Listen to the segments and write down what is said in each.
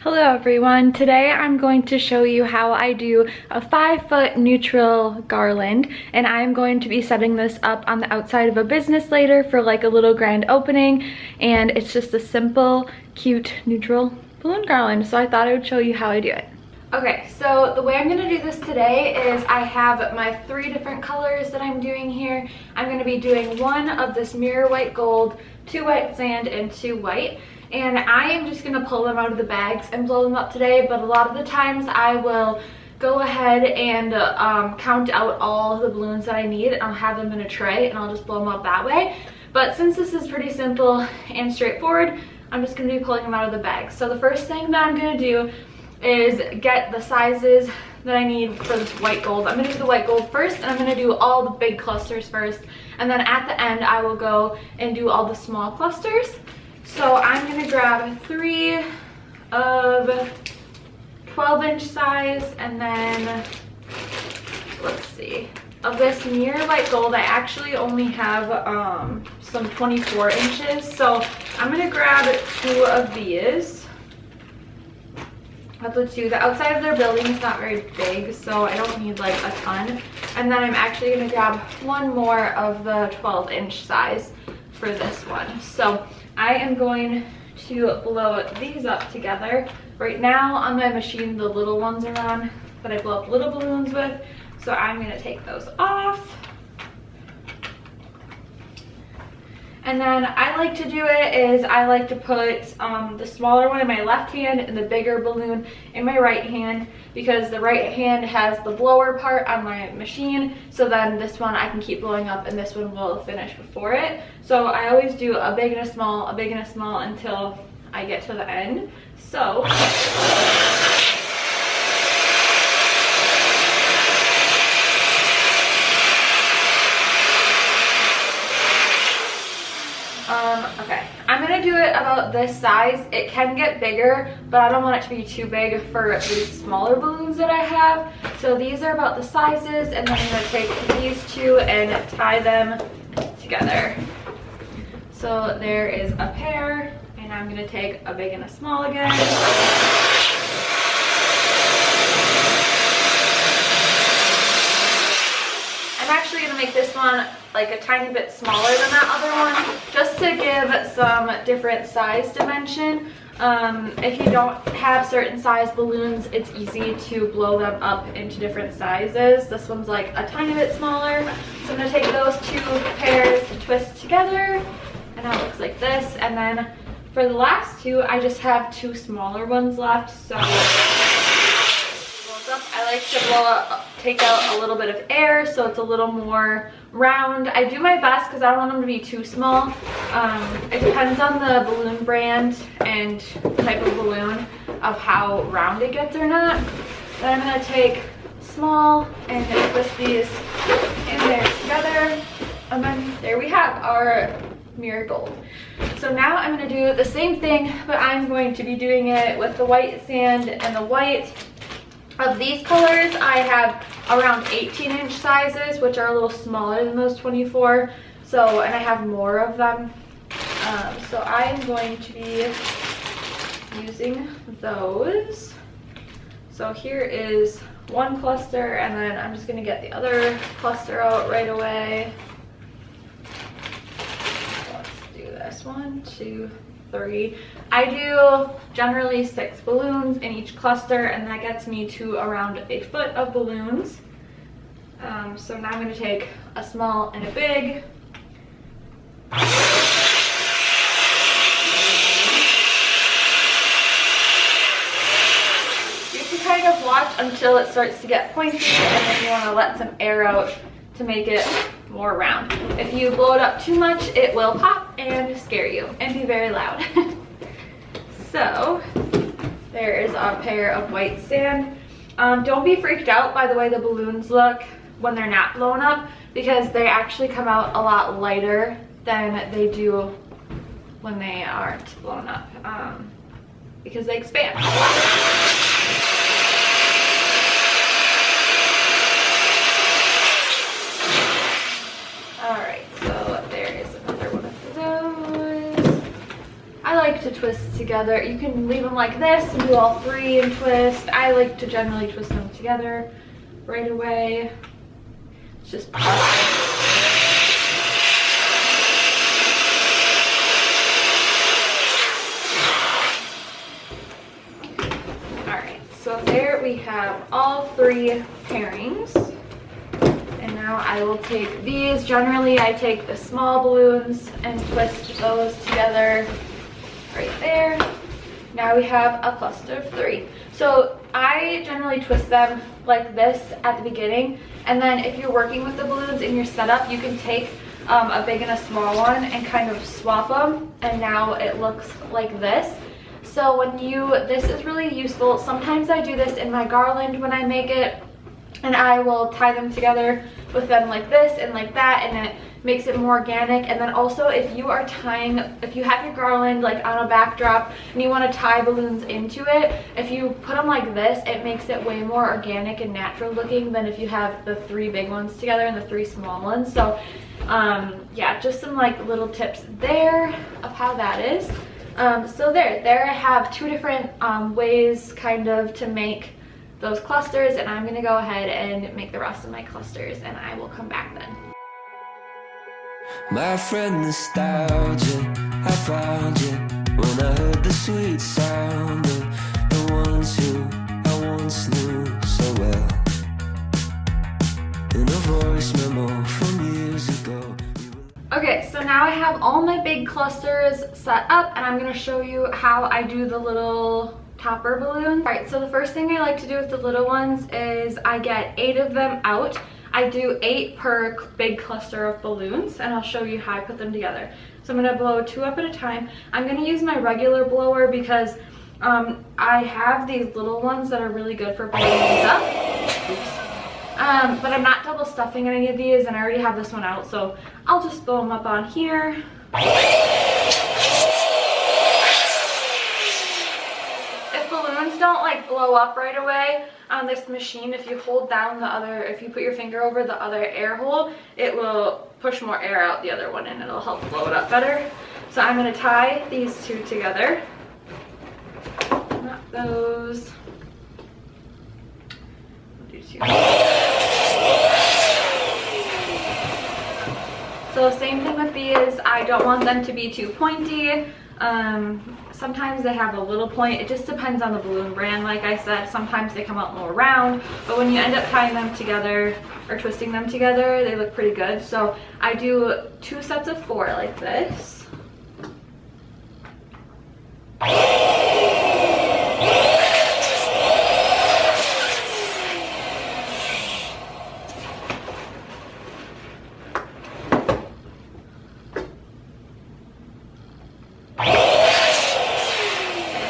Hello everyone, today I'm going to show you how I do a 5-foot neutral garland, and I'm going to be setting this up on the outside of a business later for like a little grand opening, and it's just a simple, cute, neutral balloon garland, so I thought I would show you how I do it. Okay, so the way I'm going to do this today is I have my 3 different colors that I'm doing here. I'm going to be doing 1 of this mirror white gold, 2 white sand, and 2 white. And I am just going to pull them out of the bags and blow them up today, but a lot of the times I will go ahead and count out all of the balloons that I need, and I'll have them in a tray and I'll just blow them up that way. But since this is pretty simple and straightforward, I'm just going to be pulling them out of the bag. So the first thing that I'm going to do is get the sizes that I need for this white gold. I'm going to do the white gold first, and I'm going to do all the big clusters first, and then at the end I will go and do all the small clusters. So I'm going to grab 3 of 12-inch size, and then, let's see, of this mirror white gold, I actually only have some 24 inches. So I'm going to grab 2 of these. The outside of their building is not very big, so I don't need like a ton. And then I'm actually going to grab 1 more of the 12-inch size for this one. So I am going to blow these up together. Right now on my machine, the little ones are on that I blow up little balloons with, so I'm going to take those off. And then I like to do it is I like to put the smaller one in my left hand and the bigger balloon in my right hand, because the right hand has the blower part on my machine, so then this one I can keep blowing up and this one will finish before it. So I always do a big and a small, a big and a small until I get to the end. So okay, I'm gonna do it about this size. It can get bigger, but I don't want it to be too big for these smaller balloons that I have. So these are about the sizes, and then I'm gonna take these 2 and tie them together. So there is a pair, and I'm gonna take a big and a small again. I'm actually going to make this one like a tiny bit smaller than that other one, just to give some different size dimension. If you don't have certain size balloons, it's easy to blow them up into different sizes. This one's like a tiny bit smaller, so I'm going to take those 2 pairs and twist together, and now it looks like this. And then for the last 2, I just have 2 smaller ones left, so I like to blow up, take out a little bit of air so it's a little more round. I do my best because I don't want them to be too small. It depends on the balloon brand and type of balloon of how round it gets or not. Then I'm going to take small and twist these in there together, and then there we have our mirror gold. So now I'm going to do the same thing, but I'm going to be doing it with the white sand and the white. Of these colors, I have around 18-inch sizes, which are a little smaller than those 24. So, and I have more of them. So I am going to be using those. So here is 1 cluster, and then I'm just going to get the other cluster out right away. Let's do this 1, 2, 3. I do generally 6 balloons in each cluster, and that gets me to around a foot of balloons. So now I'm going to take a small and a big. You can kind of watch until it starts to get pointy, and then you want to let some air out to make it more round. If you blow it up too much, it will pop and scare you and be very loud. So there is a pair of white sand. Don't be freaked out by the way the balloons look when they're not blown up, because they actually come out a lot lighter than they do when they aren't blown up, because they expand a lot. Alright, so there is another one of those. I like to twist together. You can leave them like this and do all three and twist. I like to generally twist them together right away. It's just perfect. So there we have all three pairings. And now I will take these. Generally, I take the small balloons and twist those together right there. Now we have a cluster of three. So I generally twist them like this at the beginning. And then if you're working with the balloons in your setup, you can take a big and a small one and kind of swap them. And now it looks like this. So this is really useful. Sometimes I do this in my garland when I make it, and I will tie them together with them like this and like that, and it makes it more organic. And then also if you have your garland like on a backdrop and you want to tie balloons into it, if you put them like this, it makes it way more organic and natural looking than if you have the three big ones together and the three small ones. So yeah, just some like little tips there of how that is. So there I have two different ways kind of to make those clusters, and I'm going to go ahead and make the rest of my clusters, and I will come back then. My friend nostalgia, I found you when I heard the sweet sound of the ones who I once knew so well. In a voice memo from years ago. Okay, so now I have all my big clusters set up, and I'm going to show you how I do the little topper balloons. Alright, so the first thing I like to do with the little ones is I get 8 of them out. I do 8 per big cluster of balloons, and I'll show you how I put them together. So I'm going to blow 2 up at a time. I'm going to use my regular blower because I have these little ones that are really good for blowing these up. Oops. But I'm not double stuffing any of these, and I already have this one out, so I'll just blow them up on here. If balloons don't like blow up right away on this machine, if you hold down if you put your finger over the other air hole, it will push more air out the other one and it'll help blow it up better. So I'm going to tie these two together. Not those. I'll do 2. So same thing with these, I don't want them to be too pointy. Sometimes they have a little point. It just depends on the balloon brand. Like I said, sometimes they come out more round, but when you end up tying them together or twisting them together, they look pretty good. So I do 2 sets of 4 like this.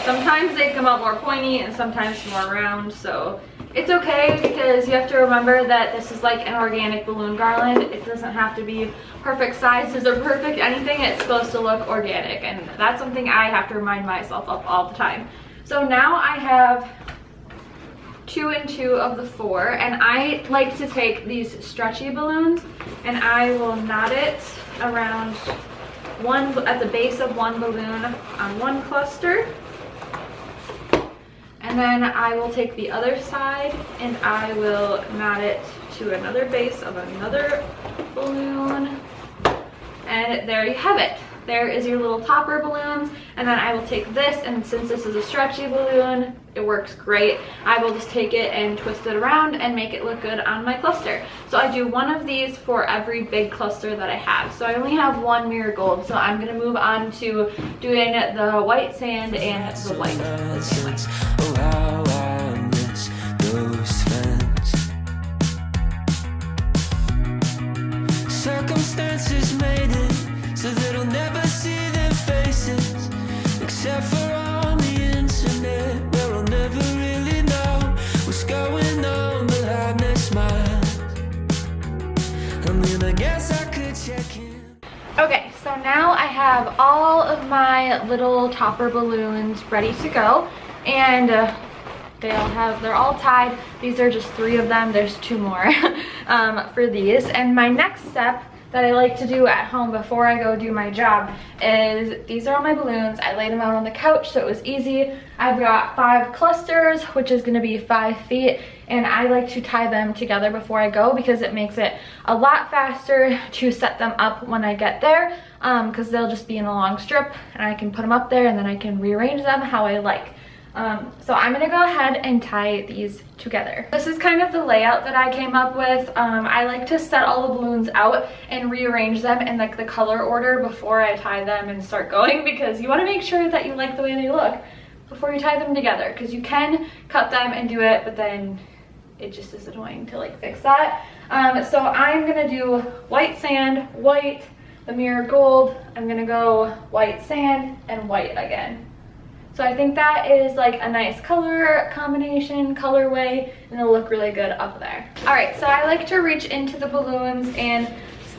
Sometimes they come out more pointy and sometimes more round, so it's okay because you have to remember that this is like an organic balloon garland. It doesn't have to be perfect sizes or perfect anything. It's supposed to look organic, and that's something I have to remind myself of all the time. So now I have 2 and 2 of the 4, and I like to take these stretchy balloons and I will knot it around at the base of one balloon on one cluster. And then I will take the other side and I will knot it to another base of another balloon. And there you have it. There is your little topper balloons. And then I will take this, and since this is a stretchy balloon, it works great. I will just take it and twist it around and make it look good on my cluster. So I do 1 of these for every big cluster that I have. So I only have 1 marigold. So I'm going to move on to doing the white sand and the white. Oh, how I miss those friends. Circumstances made it so that I'll never see their faces, except for on the internet, where I'll never really know what's going on behind their smiles. I mean, I guess I could check in. Okay, so now I have all of my little topper balloons ready to go, and they're all tied. These are just 3 of them. There's 2 more for these. And my next step that I like to do at home before I go do my job is, these are all my balloons. I laid them out on the couch so it was easy. I've got 5 clusters, which is gonna be 5 feet, and I like to tie them together before I go because it makes it a lot faster to set them up when I get there, because they'll just be in a long strip and I can put them up there and then I can rearrange them how I like. So I'm gonna go ahead and tie these together. This is kind of the layout that I came up with. I like to set all the balloons out and rearrange them in like the color order before I tie them and start going, because you want to make sure that you like the way they look before you tie them together, because you can cut them and do it, but then it just is annoying to like fix that. So I'm gonna do white sand, white, the mirror gold. I'm gonna go white sand and white again. So I think that is like a nice color combination, colorway, and it'll look really good up there. All right, so I like to reach into the balloons, and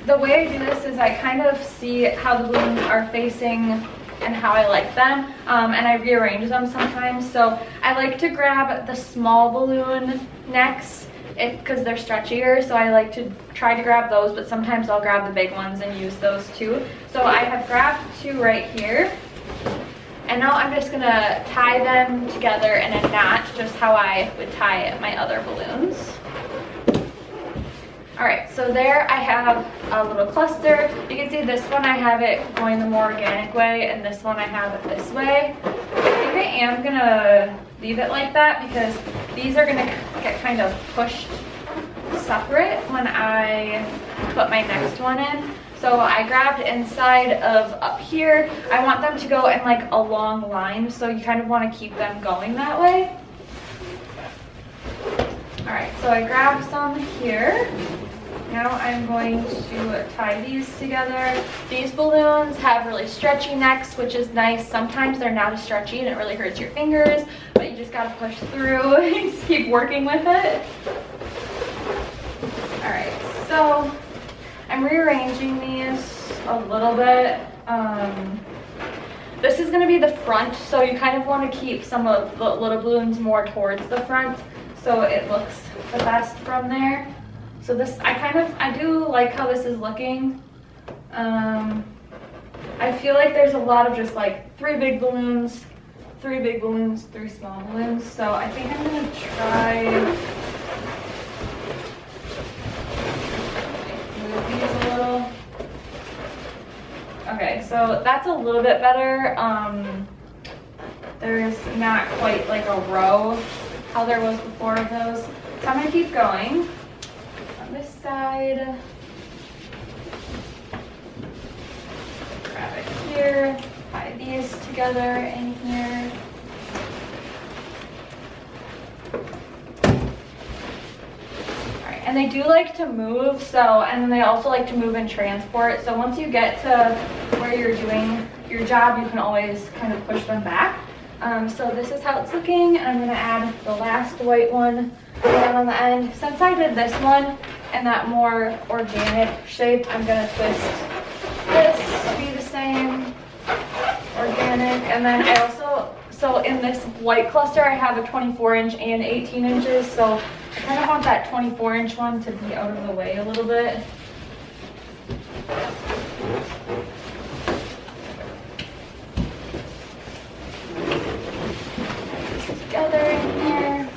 the way I do this is I kind of see how the balloons are facing and how I like them, and I rearrange them sometimes. So I like to grab the small balloon necks because they're stretchier, so I like to try to grab those, but sometimes I'll grab the big ones and use those too. So I have grabbed 2 right here. And now I'm just gonna tie them together in a knot, just how I would tie my other balloons. All right, so there I have a little cluster. You can see this one I have it going the more organic way, and this one I have it this way. I think I am gonna leave it like that because these are gonna get kind of pushed separate when I put my next one in. So I grabbed inside of up here. I want them to go in like a long line, so you kind of want to keep them going that way. All right, so I grabbed some here. Now I'm going to tie these together. These balloons have really stretchy necks, which is nice. Sometimes they're not as stretchy and it really hurts your fingers, but you just gotta push through and just keep working with it. All right, so I'm rearranging these a little bit. This is gonna be the front, so you kind of wanna keep some of the little balloons more towards the front so it looks the best from there. So this, I do like how this is looking. I feel like there's a lot of just like 3 big balloons, 3 big balloons, 3 small balloons. So I think I'm gonna try these a little. Okay, so that's a little bit better. There's not quite like a row how there was before of those. So I'm gonna keep going on this side. Grab it here, tie these together in here. And they do like to move, so, and then they also like to move and transport. So once you get to where you're doing your job, you can always kind of push them back. So this is how it's looking. I'm gonna add the last white one down on the end. Since I did this one in that more organic shape, I'm gonna twist this to be the same, organic. And then I also, so in this white cluster, I have a 24-inch and 18 inches. So I kind of want that 24-inch one to be out of the way a little bit. Together in here.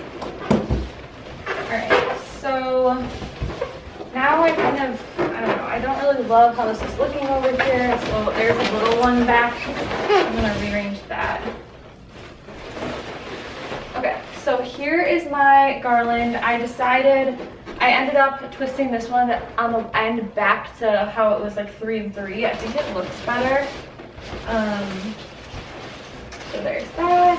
Alright, so now I kind of, I don't know, I don't really love how this is looking over here. So there's a little one back. I'm going to rearrange that. Okay, so here is my garland. I ended up twisting this one on the end back to how it was like 3 and 3. I think it looks better. So there's that.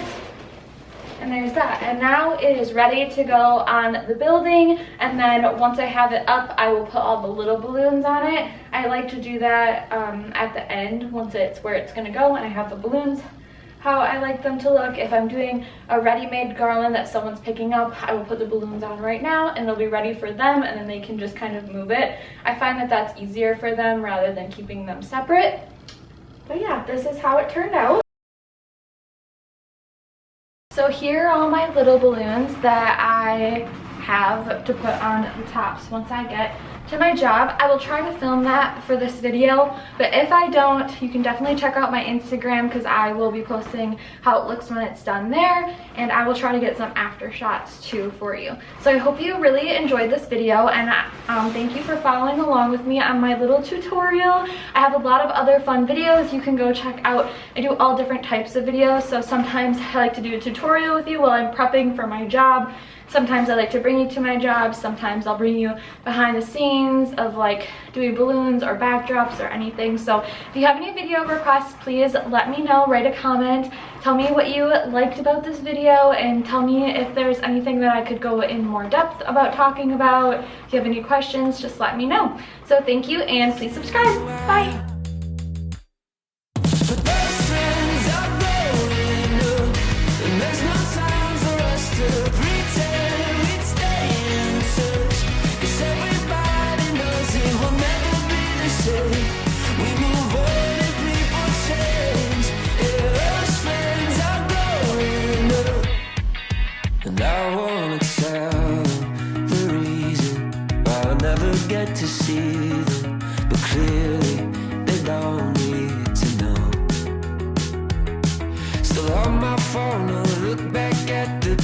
And there's that. And now it is ready to go on the building. And then once I have it up, I will put all the little balloons on it. I like to do that at the end once it's where it's going to go and I have the balloons how I like them to look. If I'm doing a ready-made garland that someone's picking up, I will put the balloons on right now and they'll be ready for them, and then they can just kind of move it. I find that that's easier for them rather than keeping them separate. But yeah, this is how it turned out. So here are all my little balloons that I have to put on the tops once I get to my job. I will try to film that for this video, but if I don't, you can definitely check out my Instagram because I will be posting how it looks when it's done there, and I will try to get some after shots too for you. So I hope you really enjoyed this video, and thank you for following along with me on my little tutorial. I have a lot of other fun videos you can go check out. I do all different types of videos, so sometimes I like to do a tutorial with you while I'm prepping for my job. Sometimes I like to bring you to my job. Sometimes I'll bring you behind the scenes of like doing balloons or backdrops or anything. So if you have any video requests, please let me know. Write a comment. Tell me what you liked about this video and tell me if there's anything that I could go in more depth about talking about. If you have any questions, just let me know. So thank you, and please subscribe. Bye. Get to see them, but clearly they don't need to know. Still on my phone, I look back at the